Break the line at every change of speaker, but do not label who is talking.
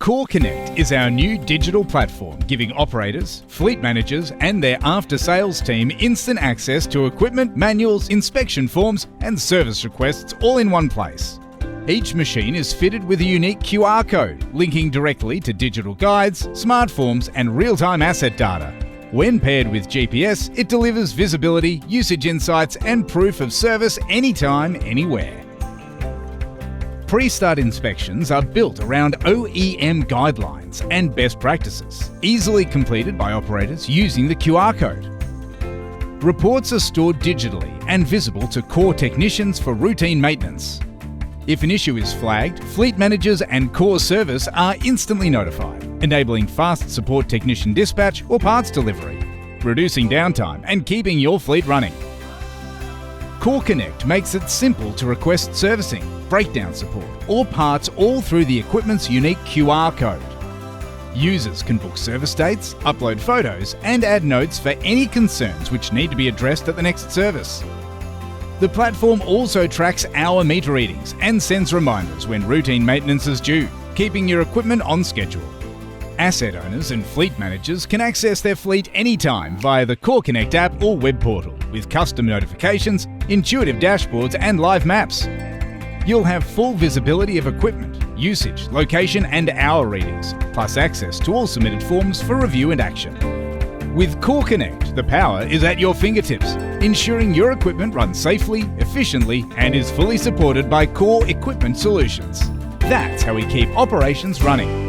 KOR Connect is our new digital platform giving operators, fleet managers and their after-sales team instant access to equipment, manuals, inspection forms and service requests all in one place. Each machine is fitted with a unique QR code, linking directly to digital guides, smart forms and real-time asset data. When paired with GPS, it delivers visibility, usage insights and proof of service anytime, anywhere. Pre-start inspections are built around OEM guidelines and best practices, easily completed by operators using the QR code. Reports are stored digitally and visible to KOR technicians for routine maintenance. If an issue is flagged, fleet managers and KOR service are instantly notified, enabling fast support technician dispatch or parts delivery, reducing downtime and keeping your fleet running. KOR Connect makes it simple to request servicing, breakdown support or parts all through the equipment's unique QR code. Users can book service dates, upload photos and add notes for any concerns which need to be addressed at the next service. The platform also tracks hour meter readings and sends reminders when routine maintenance is due, keeping your equipment on schedule. Asset owners and fleet managers can access their fleet anytime via the KOR Connect app or web portal with custom notifications, intuitive dashboards and live maps. You'll have full visibility of equipment, usage, location and hour readings, plus access to all submitted forms for review and action. With KOR Connect, the power is at your fingertips, ensuring your equipment runs safely, efficiently and is fully supported by KOR Equipment Solutions. That's how we keep operations running.